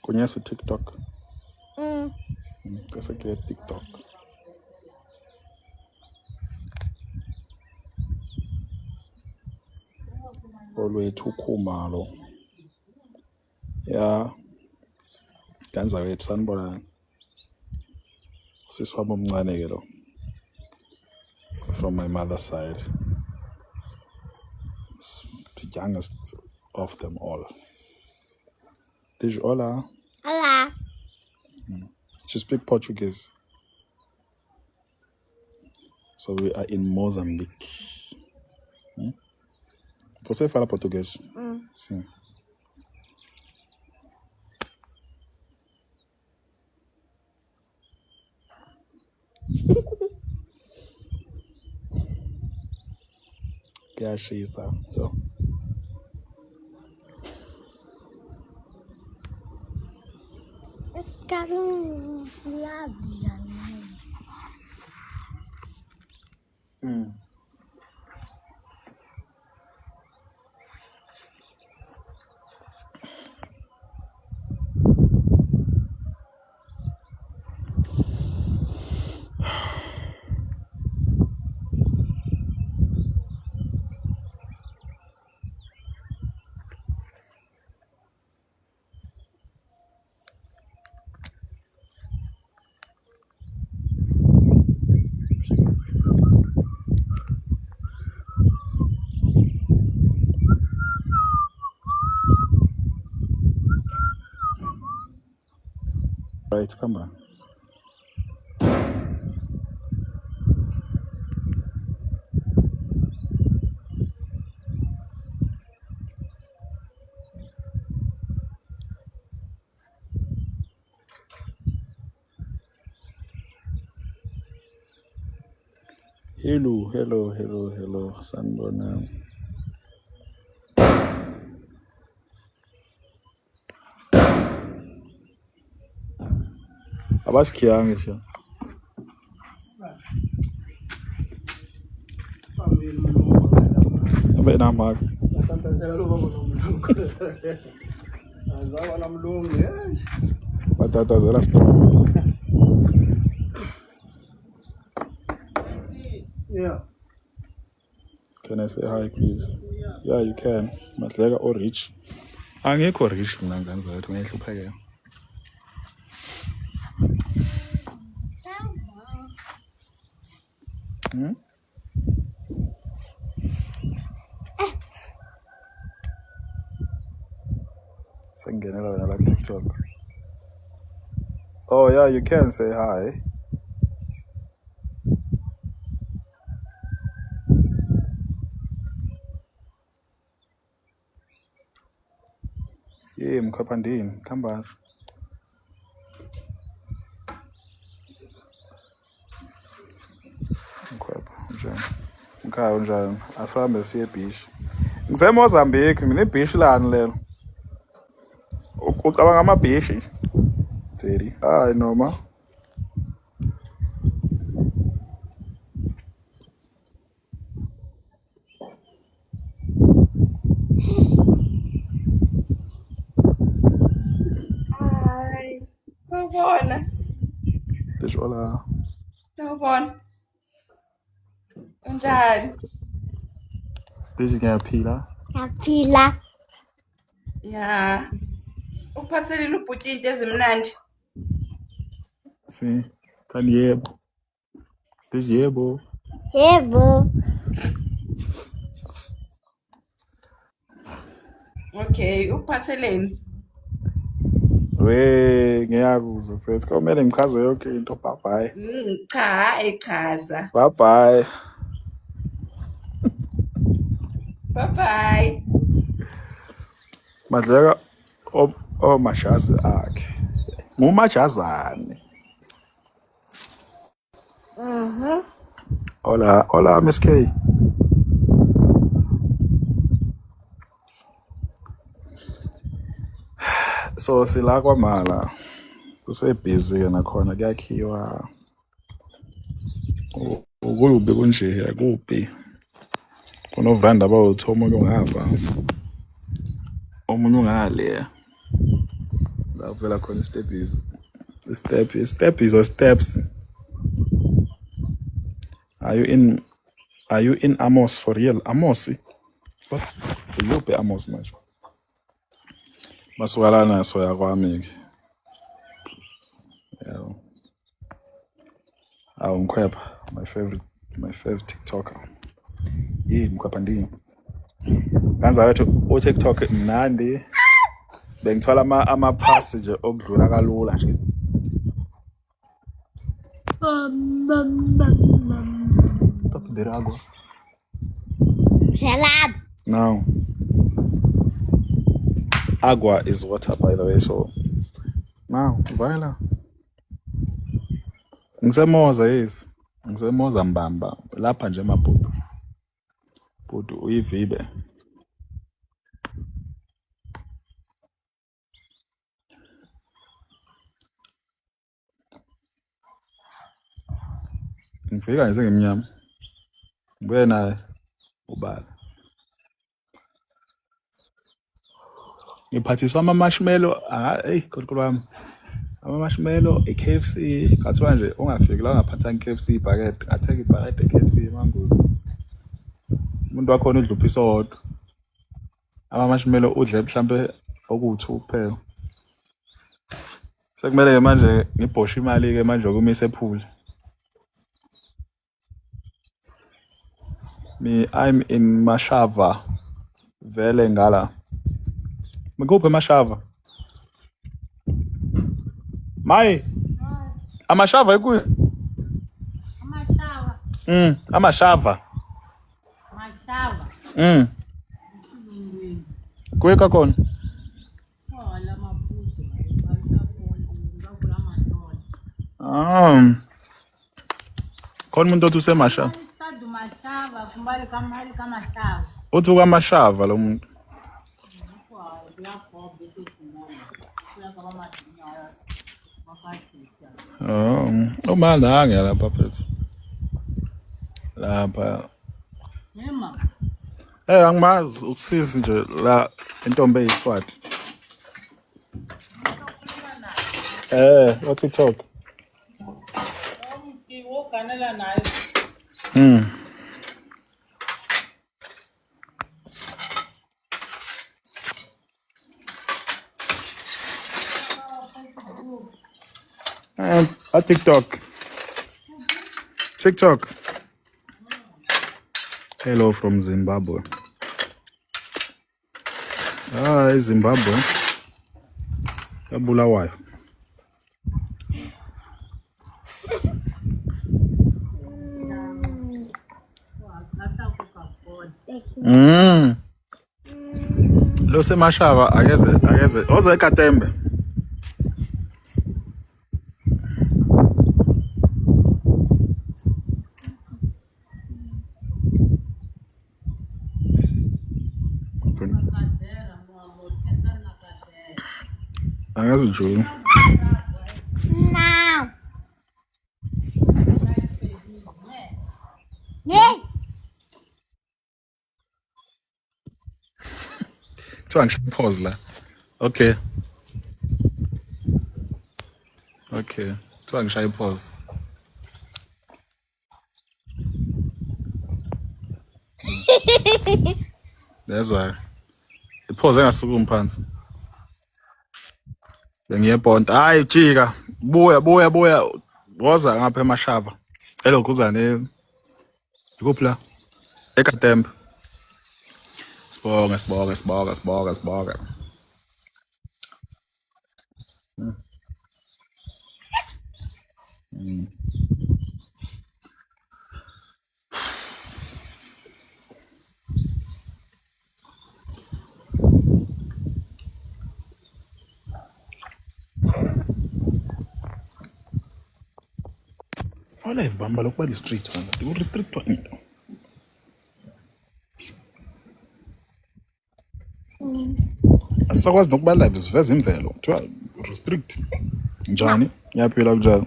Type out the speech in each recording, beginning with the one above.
Conhece o TikTok? Mm. Esse aqui é TikTok. Olwethu ukhumalo. Ya. Ganza wethu sanibona. Sisi wami omncane ke lo. From my mother's side. The youngest of them all. Diz olá. Olá. She speak Portuguese. So we are in Mozambique. Você fala português? Sim. Kuyashisa. Yo. Esse cara não viado. Right, come on. Hello. Sanibona. Abaixo que há, Michel. Também na marca. Batata zero strong. Yeah. Can I say hi, please? Yeah, you can. Madlega or rich. Angekho rich mina ngani wethu ngiyahlupheka. Sengingenela wena la TikTok. Oh yeah, you can say hi. Yeah, mkhaphandini, come back. Mkhapha, njani? Mkhaya unjani? Asambe siye beach. Ngise Mozambique, ngine beach lani lelo. Ucabanga ama beach? Tseri. Hayi noma. Hi. Sawubona. Dish hola. Sawubona. Unjani? Dish ngiyaphila. Yaphila. Ya. Uphathelile ubhuti into ezimnandi. Si. Thani yebo. Dish yebo. Yebo. Okay, uphatheleni? We ngiyakuzwa mfethu. Komele ngichaze yonke into. Bye bye. Cha, echaza. Bye bye. Bye bye. Madlega mashazi akhe. Ngumajazane. Hola Miss K. So sila kwamala. Kusebhizi nakhona kuyakhiwa. Ukubi kunje akubi. Kunovranda abawu2 omunye ungapha. Omunye ungale. La vela khona steppies. Steppies or steps. Are you in Amos for real? Amos? What? Uyuphi Amos manje? Masukala naso yakwami ke. Yeah. Mkhwepha, my favorite TikToker. Mkhwepha ndini. Kanza wathi uTikTok mnandi. Bengithola ama-pass nje okudlula kalula nje. Top Derago. Salad. No. Agua is water, by the way, so now, Viola. Ngisemoza yes. Ngisemoza mbamba. Lapha nje emabhudu. Bhudu uyivibe. Ngifika nje ngemnyama. Ngibuye naye ubala. Ngiphathiswa ama-marshmallow, kodwa wami. Ama-marshmallow, i-KFC, ngathiwa nje ungafiki la ungaphathanga i-KFC ibhakede, ngathenga ibhakede i-KFC emanguzi. Umuntu wakhona udla uphiso wodwa. Ama-marshmallow udle mhlambe okuwu-2 kuphela. Sekumele manje ngibhoshe imali-ke manje ukumise ephule. I'm in Mashava. Vele ngala. Mekuphi eMashava? Mai. Amashava ekuye? Amashava. Amashava. Mashava. Kuye kakhona? Hola maputo. Ngavula amathola. Khona umuntu othi useMashava. Stadu Mashava, kumbali kamali kaMashava. Uthi ukaMashava lo muntu. Umandange lapha mfethu. Lapha. Yema. Angimazi ukusiza nje la intombi eyiSwati. TikTok. Woganela naye. TikTok. Hello from Zimbabwe. Zimbabwe. Yabulawayo. Lo seMashava akeze. Oza eKatembe. Angazi njoo. Now. Yeah. So angisho pause la. Okay. So angisho pause. That's why. Pause engasukumi phansi. Ngiyebhonda. Hayi jika. Buya. Woza ngapha eMashava. Elokuzane. Ikuphi la? eKatembe. Sibonga. Ola ivamba lokubala i-street wona. Urestrictwa into. Asakwazi nokubala live siveza imvelo. Kuthiwa restrict. Njani? Ngiyaphila kunjalo.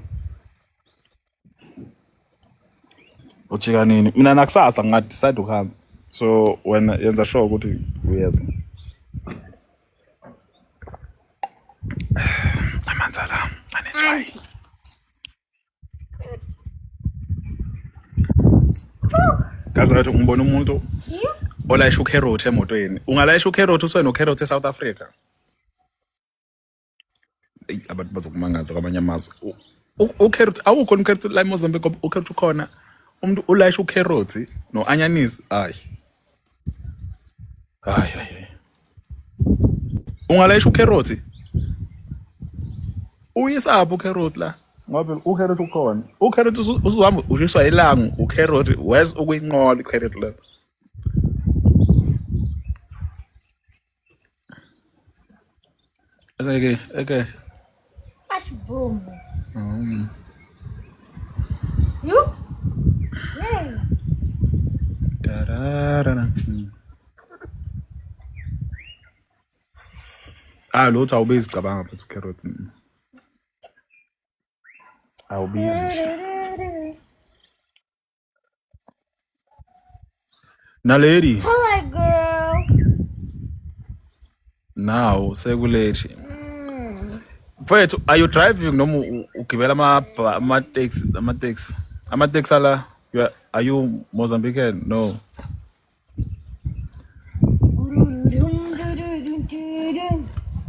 Ujika nini? Mina nakusasa ngadecide ukuhamba. So wena yenza sure ukuthi uyeza. Mnandi. Kaza wethu ngibona umuntu olayisha ukheroti emotweni. Ungalayisha ukheroti usenokheroti eSouth Africa. Abantu bazokumangaza kwamanye amazwe. Ukheroti awukho ukheroti la eMozambique ngoba ukheroti ukhona. Umuntu ulayisha ukheroti no-anyanisi. Hayi. Ungalayisha ukheroti? Uyisapho ukheroti la. Ngoba ukheroti ukhona. Ukheroti usuhamba ushiswa ilanga ukheroti wes ukuyinqola ikheroti la. Okay. Acho bom. You? Yeah. Tararara. Lutho awubizi cabanga phethu ukheroti. Awubizi. Nalady. Hello, girl. Now sekulethi. Mfethu, are you driving noma ugibela ama-taxi ala? Are you Mozambican? No.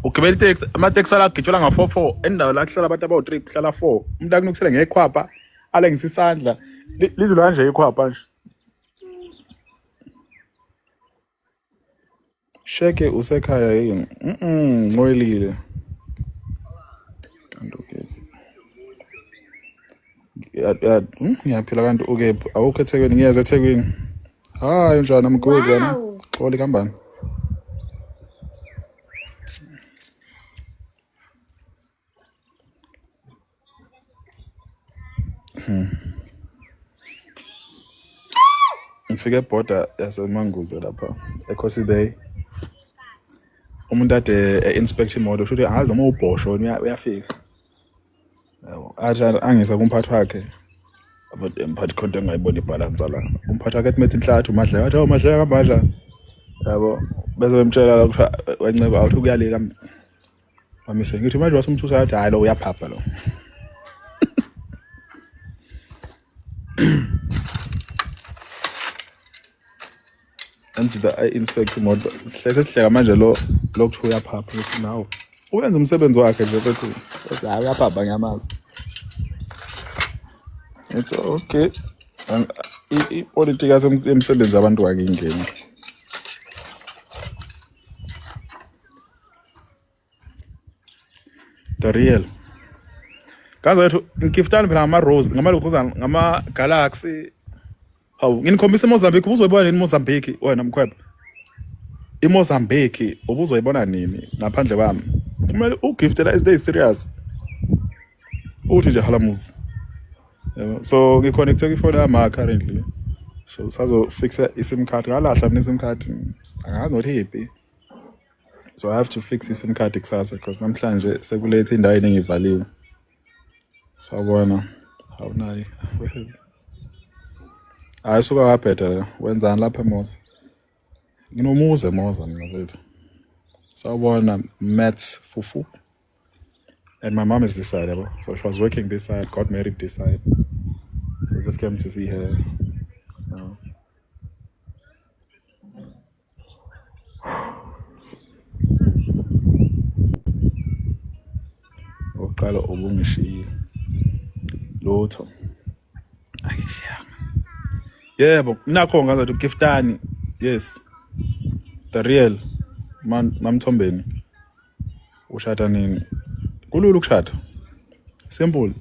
Ugibela i-taxi, ama-taxi ala agitshelwa nga-4-4 endawo la kuhlala abantu abawu-3 kuhlala 4. Umuntu akunokusela ngekhwapha alengisa isandla. Lidlula kanje ikhwapha nje. Sheke usekhaya yini? Ngoyilile. Okay. Ngiyaphila kanti okay awukho eThekwini ngiyeza eThekwini. Hayi njani I'm good wena. Xoli kambani? Ngifike eborder yaseManguze lapha eKhosi Bay. Umuntu ade inspect imoto futhi angazi noma ubhosho uyafika. Athi angisa kumphathi wakhe. Avude umphathi konke engayibona ibalance la. Umphathi wakhe ethi inhlathu uMadleka athi uMadleka kambadla. Yabo bese bemtshela la ukuthi wanceba awuthi kuyaleka. Wamise ngithi manje wasumthusa athi hayi lo uyaphapha lo. Andida inspect imoto sihleka manje lo lokuthu uyaphapha ukuthi nawo uyenza umsebenzi wakhe nje bethu hayi uyaphapha ngiyamazi. It's okay. Ipolitika semsebenzi abantu akingeni. The real. Kaza wethu ngigiftana phela ngama-rose ngama-galaxy. Hawu nginikhombisa eMozambique ubuzoyibona nini eMozambique wena mkhwepha? eMozambique ubuzoyibona nini ngaphandle kwami? Kumele ugiftela is they serious. Uthi nje halamuzi. So ngiconnecte kwifoni yami currently. So sazo fixa iSIM card ngalahla mina iSIM card angazi nothi happy. So I have to fix iSIM card kusasa because namhlanje sekulethe indawo enengivaliwe. Sawubona. Awunayi. Ayisuka waphetha wenzani lapha eMoza? Nginomuze eMoza mina mfethu. Sawubona Mats Fufu. And my mom is this side, so she was working this side, got married this side. So I just came to see her. Uqala ubungishiye. Lutho. Akishiyanga. Yebo, nakho ngazathi ugiftani. Yes. The real man Mamthombeni. Ushada nini? Kulula ukushada. Simple.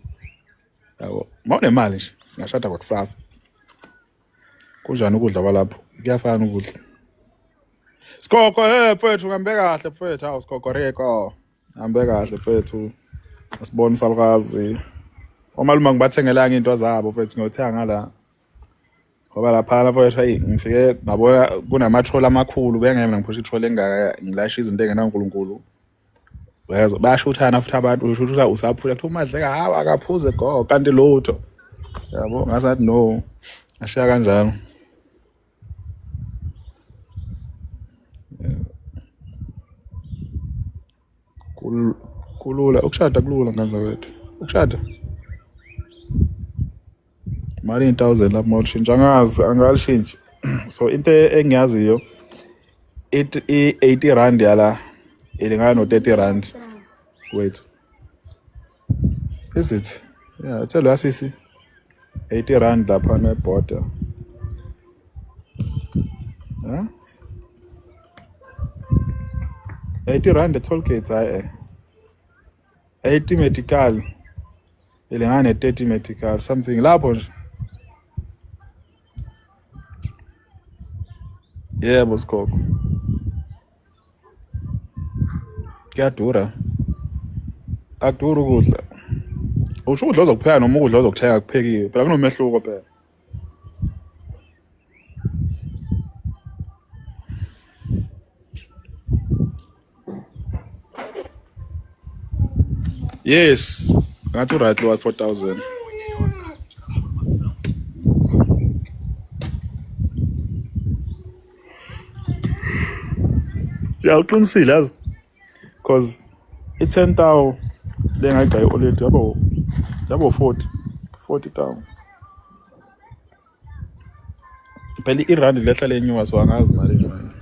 Yabo, mawunemali nje, singashada kwakusasa. Kunjani ukudla kwalapho? Kuyafana ukudla. Sikoko mfethu ngambe kahle mfethu, hawu sikokoreko. Ngambe kahle mfethu. Asibona salukazi. Omaluma ngibathengelanga into zabo mfethu ngiyothenga ngala. Ngoba lapha mfethu hayi ngifike ngabona kunamatroll amakhulu bengeke mina ngiphusha itroll engaka ngilasha izinto engenaNkulunkulu. Bayashuthana futhi abantu ushutha usaphula kuthi uMadleka hawa akaphuze go kanti lutho. Yabo ngasathi no. Ashiya kanjalo. Kulula ukushada kulula ngaza wethu. ukushada mali 1000 lapho mawushintsha angalishintsha so into engiyaziyo i 80 rand yala ilingana no 30 rand wait is it yeah tell us sisi 80 rand lapha ne border huh 80 rand toll gate hayi 80 medical ilingana ne 30 medical something lapho nje yebo sikhokho kuyadura akudura ukudla usho ukudla ozokupheka noma ukudla ozokuthenga kuphekiwe phela kunomehluko phela yes ngathi right lo 4000 ya uqinisile yazi cause i10,000 lengayigayi already yabo 40,000 phela irandi lehla lenyuka so angazi mali nje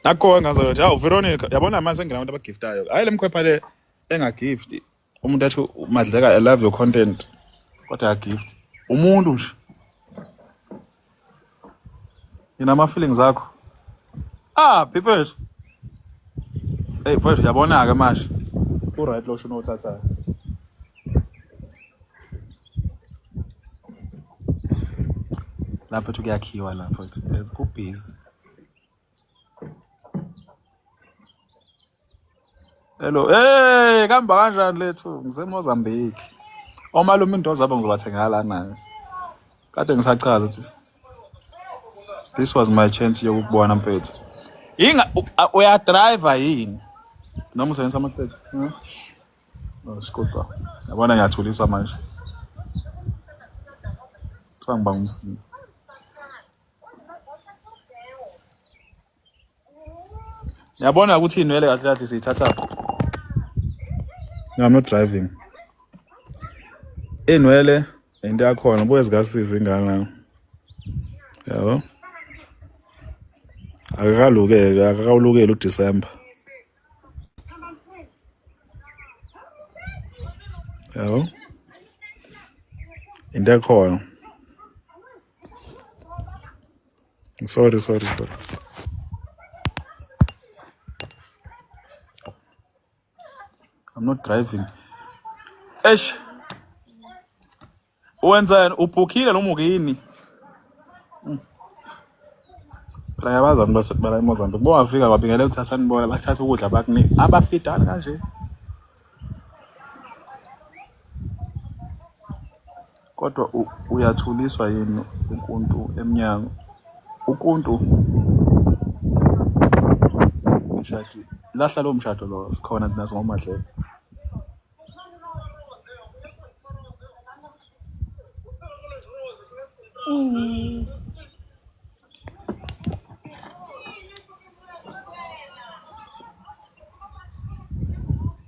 akho ngazo yathi awu Veronica yabona manje nginabantu abagiftayo hayi lemkhwepha le engagift umuntu athi Madleka I love your content kodwa agift umuntu nje ina ama feelings akho befethu mfethu yabona ke manje u right lo shino uthatha lapho kuyakhiwa lapho ku busy hello kamba kanjani lethu ngise Mozambique omalume into zabo ngizobathengala lana kade ngisachaza ukuthi this was my chance yokubona mfethu uya driver yini noma usebenzisa amateksi sikopa yabona ngiyathuliswa manje kuthiwa ngiba ngumsini yabona ukuthi inwele kahle kahle siyithatha I'm not driving inwele into yakhona boye zikasiza ingane yabo akakalukela uDecember yabo into yakhona sorry I'm not driving wenzani uphukile noma ukini Trayabaza bala eMozambique bowafika kwabingela uThasani bona bathatha ukudla bakunika abafidana kanje kodwa uyathuliswa yini uNtu eminyango uNtu ishadi lahla lo mshado lo sikhona naso ngoMadleka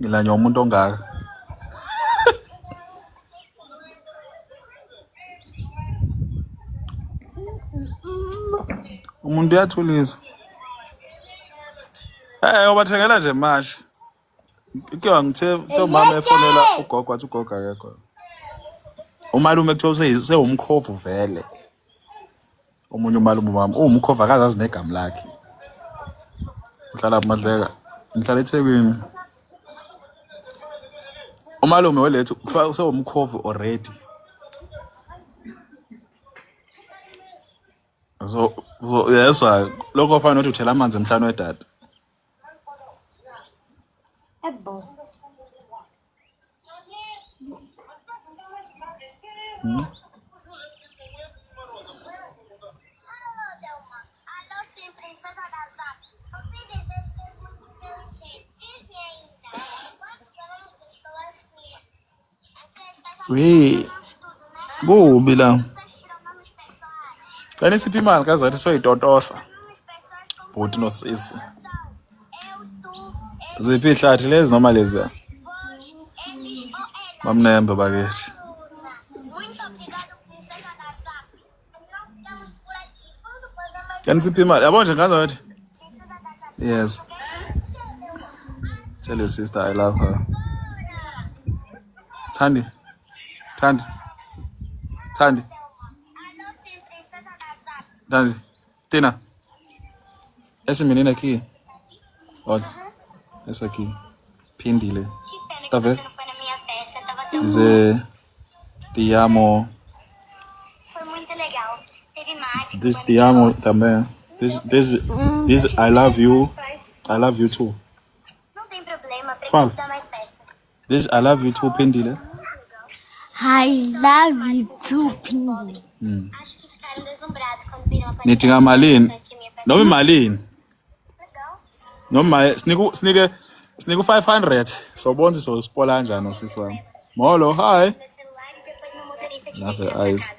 ngilanya umuntu ongaka umuntu uyathulisa ubathengela nje manje ike ngithe mama efonela ugogo wathi ugogo akekho umalume kuthiwa sewumkhovu vele omunye umalume wami umkhovu akazazi negama lakhe uhlala Madleka ngihlala eThekwini umalume welethu sewumkhovu already so yeswa lokho fanele ukuthi uthela amanzi emhlanje wedada Ebo. we kubi la Kani siphi imali kazathi soyitotosa bhuti nosisi Ziphi ihlathi lezi noma lezi? Bamnembe bakithi. Muito obrigado, princesa da Zap. Não temos por aqui. Quando fazer mais Yanisiphi imali? Yabo nje ngazothi. princesa da Zap? Yes. Tell your sister I love her. Thandi. Alô, sim, princesa da Zap. Thandi. Tina. Esse menino aqui. Olha. Esse aqui. Phindile. Que pena Tá que vendo? você não foi na minha festa. Tava tão Dizer te amo. Foi muito legal. Teve mágica. Diz te amo também. Diz I love you. I love you too. Não tem problema, Fala. preciso dar mais festa. Diz I love you too, Phindile. I love you too, Pindy. Acho que ficaram deslumbrados quando viram a Nithi quantidade de ngamalini? reações que minha festa Noma imalini? legal. Noma sinike 500. Sobonze so spola kanjani usisi wami. Molo, hi. Meu celular e depois meu motorista te Love deixa your na sua eyes. casa.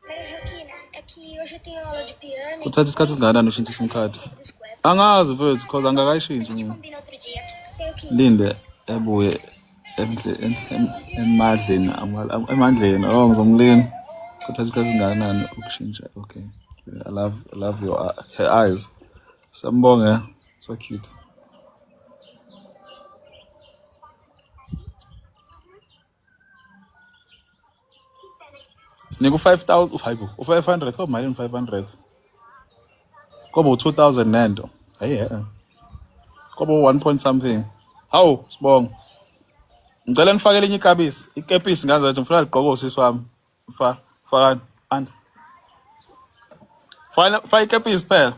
Mas, Joaquina, é que hoje eu tenho aula de piano Kuthatha isikhathi esingakanani ushintsha isim card? desculpa. Angazi mfethu because angakayishintshi. A gente combina outro dia. Tem o que? Linde ebuye emandleni ngizomlini kuthatha isikhathi esingakanani ukushintsha. Okay, I love your her eyes. Sambonge, so cute. Sinike 5,000 hayibo u500 koba malini 500 koba u2000 nento hayi koba 1 point something. Hawu sibonga, ngicela nifakele enye ikepisi ngazathi ngifuna ligqoke usisi wami. Fakani anda fa ikepisi phela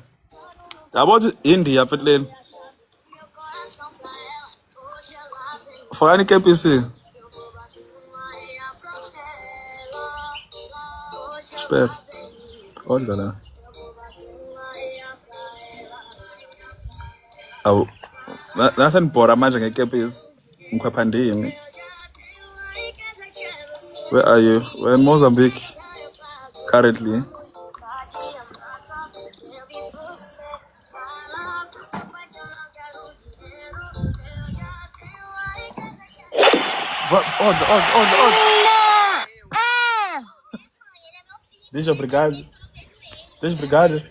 yabo ukuthi India phetleni. Fakani ikepisi spare odla la. Awu nase nibhora manje ngekepisi ngikhaphandini. Where are you? We're in Mozambique currently. On. Deixa obrigado. Obrigado.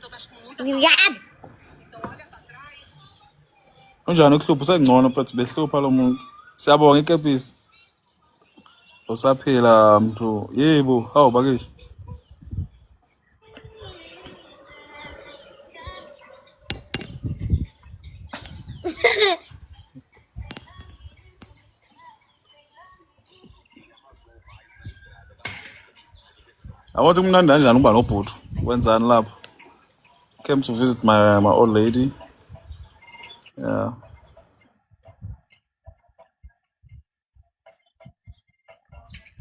Unjani ukuhlupha usengcono mfethu behlupha lo muntu. Siyabonga ikepisi. Usaphila mntu. Yebo, hawu bakithi. Awathi kumnandi kanjani ukuba nobhutu? Wenzani lapho? Came to visit my old lady. Yeah.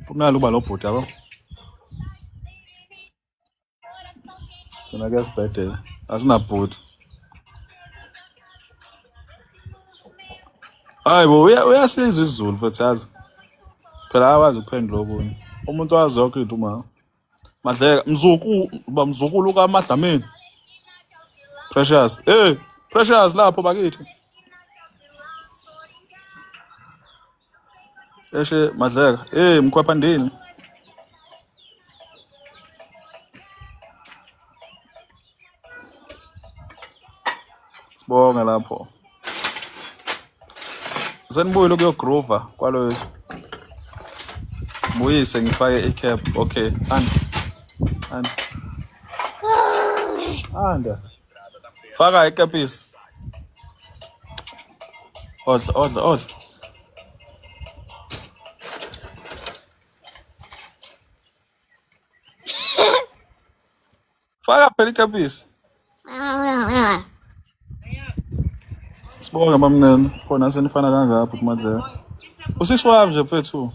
Kumnandi ukuba nobhutu yabo. Sona ke sibhedlela. Asinabhutu. Hayibo uyasizwa isiZulu futhi yazi. Phela akwazi ukuphendula okunye. Umuntu wazi yonke into uma Madleka mzukulu kaMadlamini. Precious. Precious lapho bakithi. Eshe Madleka. Mkhwaphandini. Sibonga lapho. Senibuye lokuyo Grover kwaloyo. Buyise ngifake icap. Okay, anda. Faka ikepisi. Odla. Faka phela ikepisi. Sibonga mamnene. Khona senifana kangaphi kumadlela. Usisi wami nje mfethu.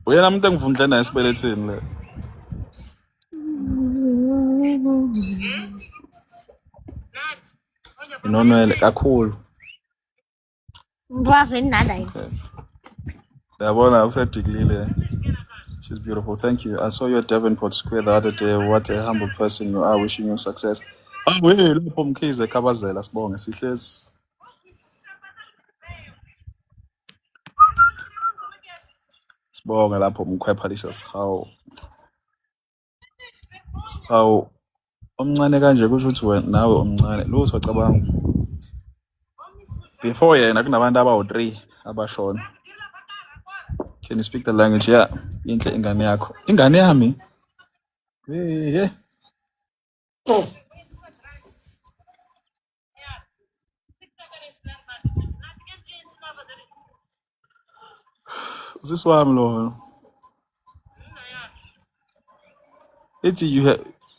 Uyena umuntu engivundle naye esibelethini le. Inonwele kakhulu. Yabona usediglile. She's beautiful. Thank you. I saw you at Devonport Square the other day. What a humble person you are. Wishing you success. Lapho Mkhize Khabazela sibonge sihlezi. Sibonge lapho umkhwepha licious hawu omncane kanje kusho ukuthi wena nawe omncane lutho cabanga before yena kunabantu abawu3 abashona. Can you speak the language? Yeah, inhle ingane yakho. Ingane yami. Yeah. Usisi wami lo. Ithi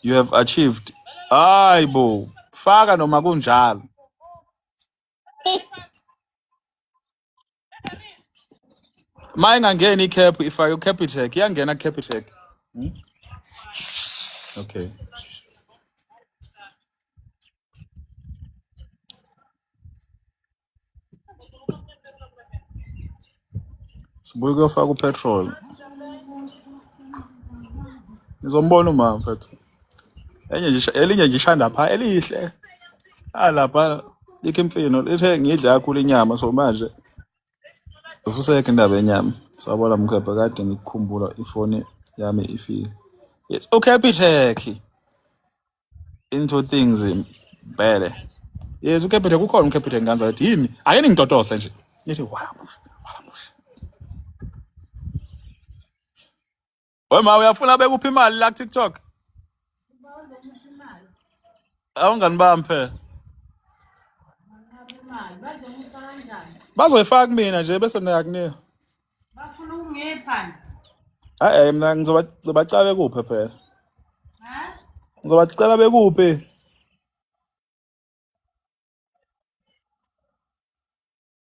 you have achieved. Hayibo, faka noma kunjalo. Maye ngangena iCap ifake uCapitec, iyangena Capitec. Okay. Sibuye kuyofaka upetrol. Nizombona uma mfethu. Elinye nje ishanda pha elihle. Lapha ikimfino lithe ngidla kakhulu inyama so manje ufusekho indaba yenyama. Sawubona mkhepha kade ngikukhumbula ifoni yami ifile. It's uCapitec. Into things impela. Yes uCapitec ukhona uCapitec nganza ukuthi yini? Ake ningidodose nje. Nithi wala mush. Wema uyafuna bekuphi imali la TikTok? Awungani bami phela. Bazoyifaka mina nje bese mina yakunika. Bafuna ukungipha. Mina ngizobacala bekuphi phela. Ha? Ngizobacala bekuphi?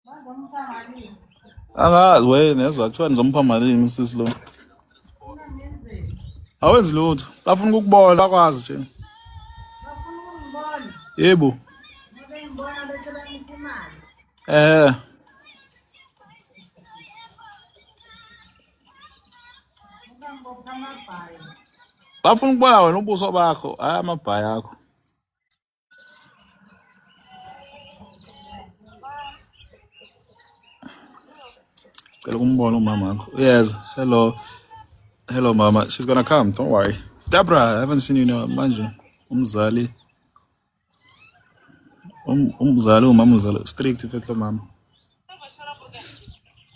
Bazomupha malini? Angazi wena nezwa kuthiwa nizomupha malini usisi lo. Awenzi lutho. Bafuna ukukubona bakwazi nje. Bafuna ukungibona. Yebo. Ngoba ngibona bese bangipha imali. Ngibopha amabhayi. Bafuna ukubona wena ubuso bakho, hayi amabhayi akho. Sicela kumbona umama wakho. Yes, hello. Hello mama, she's gonna come, don't worry. Deborah, I haven't seen you now manje. Umzali. Umzali umama uzalo strict mfethu lo mama.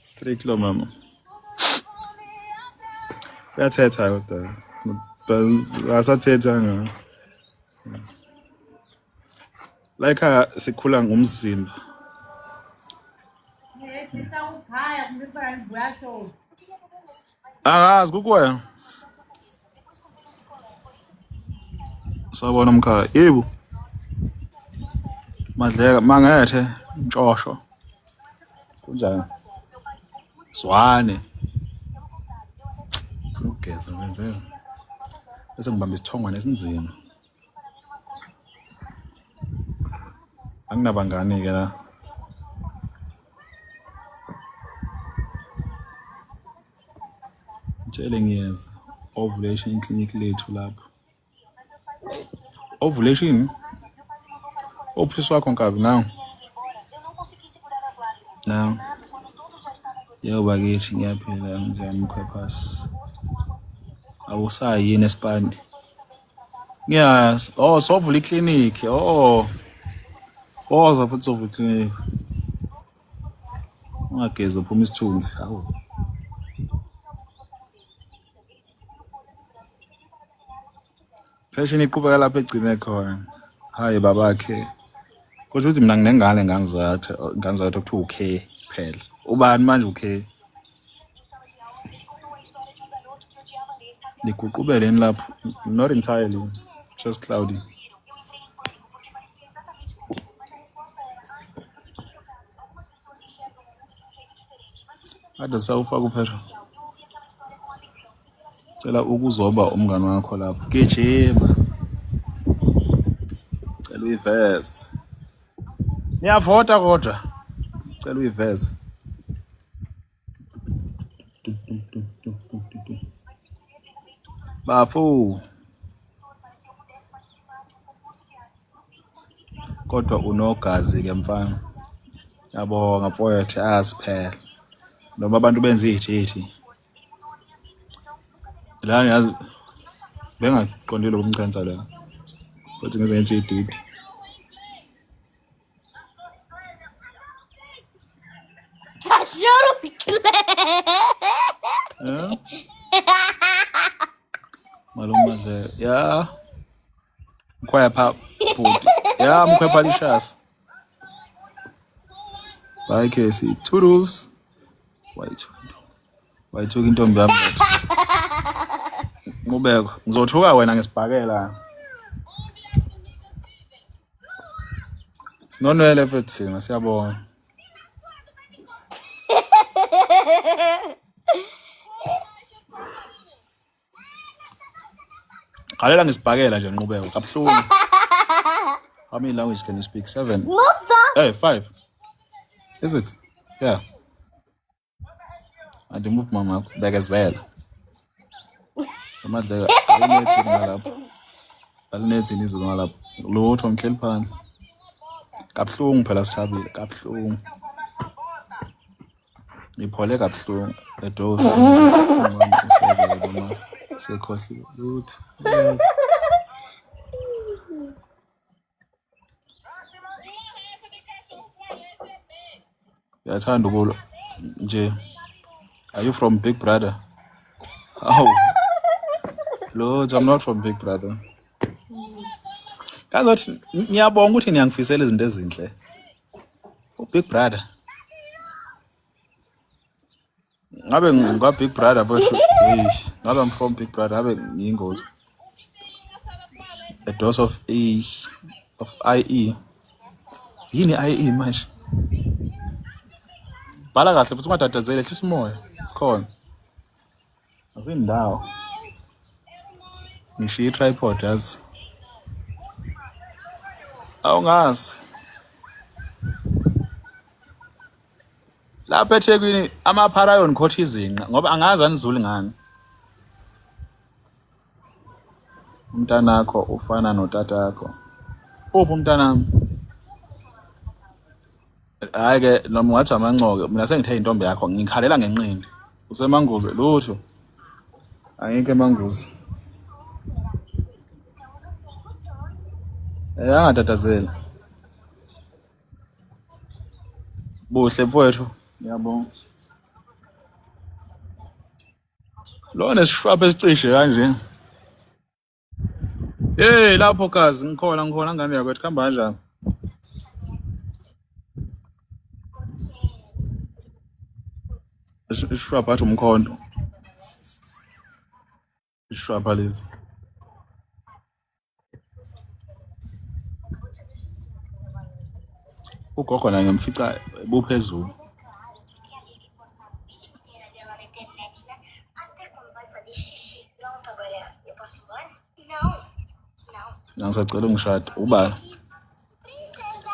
Strict lo mama. Uyathetha kodwa. Asathetha nga. Like sikhula ngumzimba. Sisa ukhaya kumbipa ngibuyasho. Angazi kukwena. Sawubona mkhaya. Yebo. Madleka mangethe ntshosho. Kunjani? Zwane. Ugeza wenzeza. Bese ngibamba isithongwane esinzima. Anginabangani ke la. Ngitshele ngiyeza. Ovulation clinic lethu lapho. Ovulation? Ophuthisi wakho nkabi now. Now. Yebo bakithi ngiyaphila njani mkhwephasi. Awusayi yini esipande? Yes. Oh, sovula iclinic. Oh. Oza futhi sovula iclinic. Ungageza uphuma isithunzi. Hawu. Pheshini iqhubeka lapha egcine khona. Hayi babakhe. Kusho ukuthi mina nginengane ngangizathu kuthiwa ukhe phela. Ubani manje ukhe? Nikuqubeleni lapho. Not entirely. Just cloudy. Ade sawufaka uphela. Cela ukuzoba umngane wakho lapho. Gijima. Cela uyiveze. Niyavota kodwa. Cela uyiveze. Bafu. Kodwa unogazi ke mfana. Yabonga mfowethu asiphela. Noma abantu benza izithi. lana yazi bengaqondile ukumchansa la kodwa ngenze nje ididi Cachorro Clé. malumaze ya mkhwaya pha bhuti ya mkhwepha lishasi bye Casey toodles wayithuka intombi yami ngubeko ngizothuka wena ngesibhakela sinonwele futhi thina siyabona Qalela ngesibhakela nje nqubeko kabuhlungu How many languages can you speak? 7 Mother. Hey 5 Is it? Yeah Andimuphi mama bekezela amadlela alinethi ngalapha alinethi izulu ngalapha lutho ngihleli phansi kabuhlungu phela sithabile kabuhlungu Iphole kabuhlungu edosi usenza noma sekhohliwe lutho Yathanda ukulo nje Are you from Big Brother? Oh Lord, I'm not from Big Brother. Kazothi ngiyabonga ukuthi niyangifisela izinto ezinhle. Big Brother. Ngabe ngwa Big Brother futhi ngabe I'm from Big Brother ngabe ngiyingozi. A dose of IE. Yini IE manje? Bhala kahle futhi ungadatazele hlisa umoya. Sikhona. Azindawo. Ngishiya tripod yazi. Awungazi. Lapha eThekwini amapharayon court izinqa ngoba angazi anizulu ngani. Umntanakho ufana notatakho. Uphi umntanami? Hayi ke noma ngathi amancoke mina sengithe intombi yakho ngikhalela ngenqindi. Usemanguze lutho. Ayike emanguze. Angatatazela. Buhle mfowethu. Ngiyabonga. Lona sishwapha esicishe kanje. Lapho kazi ngikhona ngane yakwethu khamba kanjani? Ishwapha athi umkhondo. Ishwapha lezi. Ugogo naye ngimfica buphezulu. Ngisacela ungishade ubani?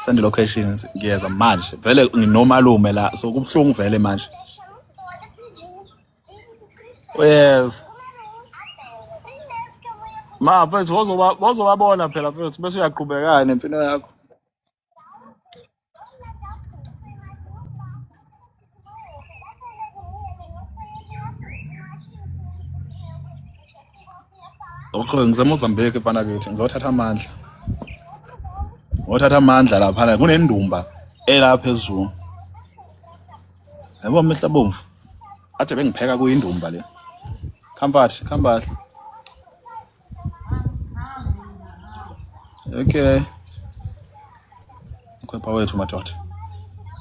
Send locations ngiyeza manje. Vele nginomalume la so kubhlungu vele manje. Yes. Ma mfethu wozobabona phela mfethu bese uyaqhubekana nempilo yakho. Okay, ngiseMozambique mfana kithi ngizothatha amandla. Ngothatha amandla lapha kunendumba elapha phezulu. Yabo mehla bomvu. Ade bengipheka kuyindumba le. Comfort, comfort. Okay. Ukhwepha wethu madoda.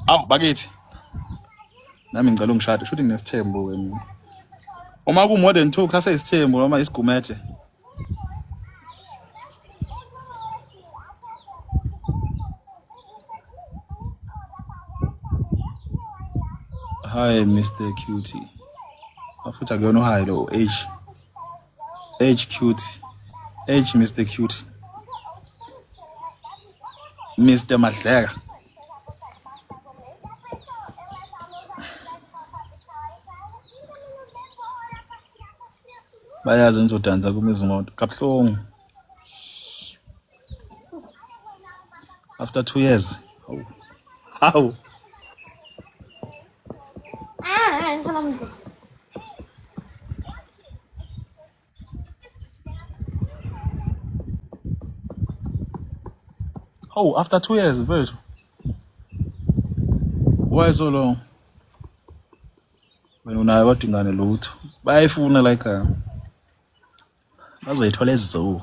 Awu bakithi. Nami ngicela ungishade futhi nginesithembu wena. Uma ku more than 2 kusase isithembu noma isigumede. Hi Mr. Cutie. Afuthi akuyona uhayi lo H. H Cutie. H Mr. Cutie. Mr. Madleka. Bayazi ngizodansa kumizimoto kabuhlungu. After 2 years. How? Oh, after 2 years, mfethu. Why so long? Wena unayo kodwa ingane lutho. Bayayifuna la ekhaya. Bazoyithola ezizoo.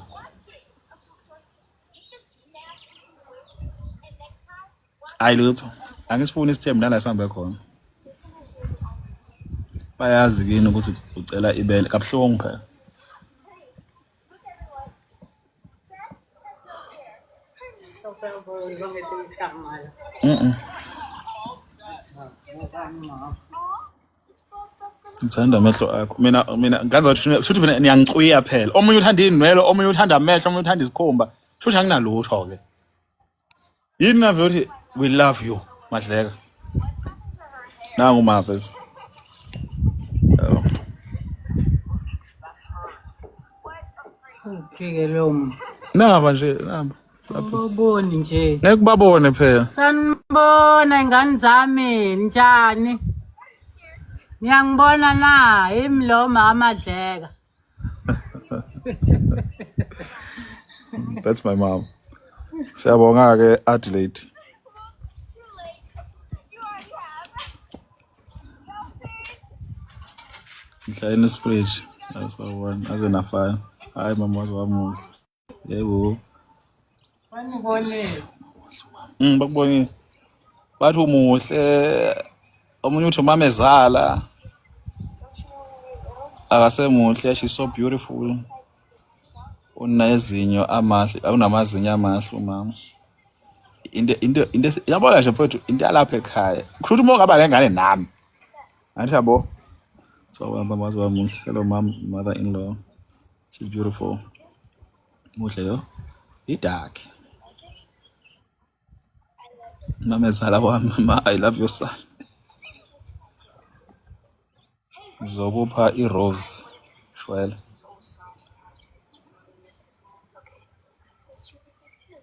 Hayi lutho. Angisifuni isithembu nala sihambe khona. Bayazi kini ukuthi ucela ibele kabuhlungu phela. Ngithanda amehlo akho. Mina ngazathi futhi mina niyangicwiya phela. Omunye uthanda inwele, omunye uthanda amehlo, omunye uthanda isikhumba. Futhi anginalutho ke. Yini na futhi we love you, Madleka. Nangu Marvelous. Okay, lo. Naba nje, naba. Uboni nje. Ngeke babone phela. Sanibona ingane zami njani? Ngiyangibona na imloma amadleka. That's my mom. Siyabonga ke Adelaide. Ngihlala eSpridge. Asawona azenafana. Hayi mama wamuhle. Yebo. Banibonile. Bakubonile. Bathi umuhle. Omunye uthi mama ezala. Akasemuhle, she's so beautiful. Unezinyo amahle, awunamazinyo amahle umama. Into yabona nje mfowethu into yalapha ekhaya. Kushuthi uma ngaba ngengane nami. Athi yabo. So mama wamuhle. Hello mom, mother-in-law. She's beautiful. Muhle yo. Idark. Mama ezala wami, mama I love your son. Zokupha iRose shwele.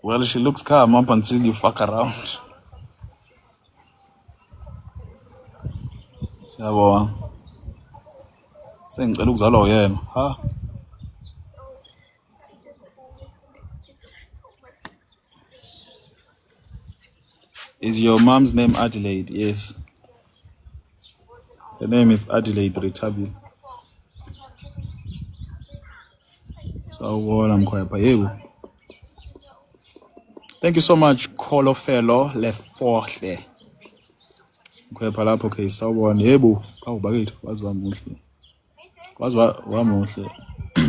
Well, she looks calm up until you fuck around. Siyabona. Sengicela ukuzalwa uyena, ha? Is your mom's name Adelaide? Yes. Her name is Adelaide Retabi. So I'm quite yebo. Thank you so much, Kolofelo Leforhle. Mkhwepha lapho okay, sawubona yebo. Awu bakithi wazi wamuhle. Wazi wamuhle.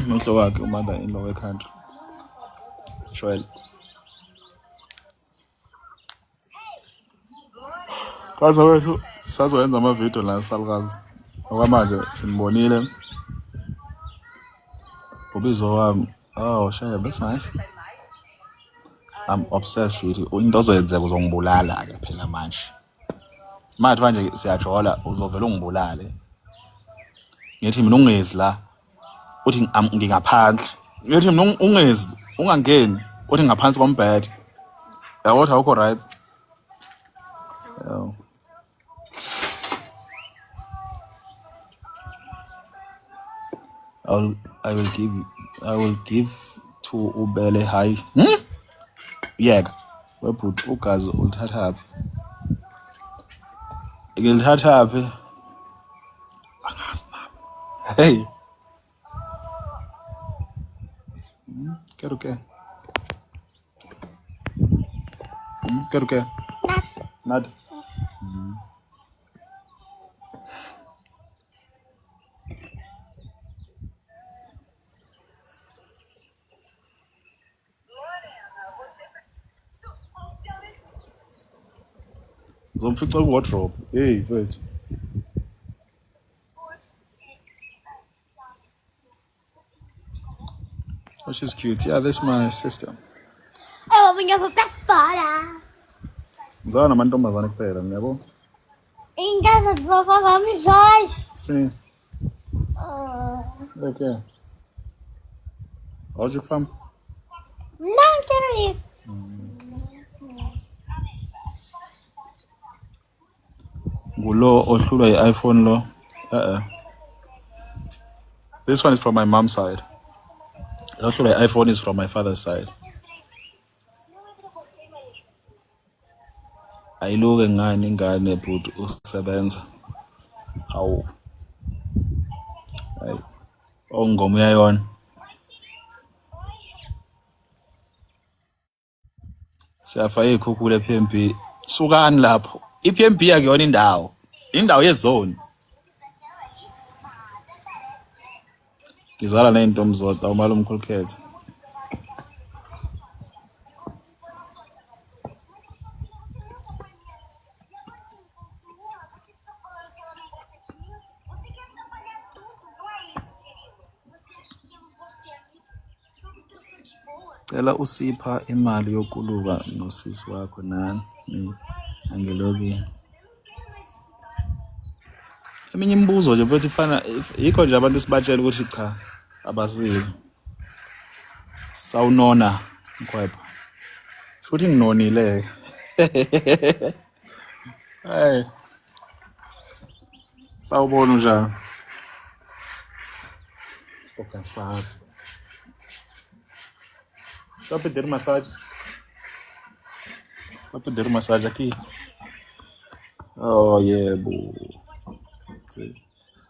Muhle wakhe mother-in-law weCountry. Shwele. Kaza wethu sazoyenza ama-video la salukazi. Okwamanje sinibonile. Ubizo wami. Oh, shaya, that's nice. I'm obsessed with it. Into ozoyenzeka uzongibulala ke phela manje. Manje siyajola uzovela ungibulale. Ngithi mina ungezi la. Uthi ngingaphandle. Ngithi mina ungezi, ungangeni. Uthi ngaphansi kombhede. Yabo awukho right. Oh. I will give to Ubele high. Yeka. Webut ugazi ulithatha phi? Ngilithatha phi? Angazi nami. Hey. Keruke. Keruke. Nada. Zomfica wardrobe. Hey, wait. Oh, she's cute. Yeah, that's my sister. Oh, we have a back fora. Zana mantombazane kuphela, ngiyabo? Em casa do vovó vamos nós. Sim. Okay. Hoje que fam? Não quero ir. Ngulo ohlulwa i-iPhone lo. This one is from my mom's side. Ohlulwa i-iPhone is from my father's side. ayiluke ngani ingane bhuti usebenza. Hawu. Hayi. Ongoma uyayona. Siyafa ikhukhule ePMB. Sukani lapho. iPMB akuyona indawo. Indawo yezone. Ngizala neintombi zodwa umalume Khulukhethe. Cela usipha imali yokuluka nosisi wakho nani angiloki. Eminye imibuzo nje futhi ifana yikho nje abantu sibatshela ukuthi cha abasile. Sawunona mkhwepha. Futhi nginonile. Hey. Sawubona njani? Okasad. Vai pedir massagem. Vai pedir massagem aqui. Oh, yebo.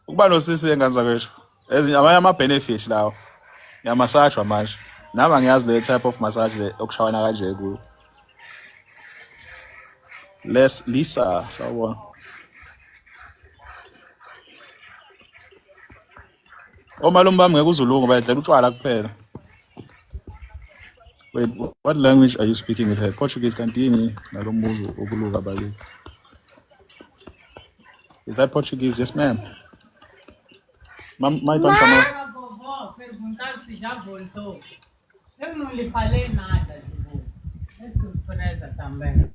Ukuba nosisi enganza kwethu. Ezinye ama benefits lawo. Ngiyamassage manje. Nami ngiyazi le type of massage le okushawana kanje ku. Lisa, sawubona. Omalume bami ngeke uzulungu bayidlela utshwala kuphela. Wait, what language are you speaking with her? Portuguese kantini nalombuzo okuluka bakithi. Is that Portuguese? Yes, ma'am. My tongue. Vovó, perguntar se já voltou. Eu não lhe falei nada, tipo. É surpresa também.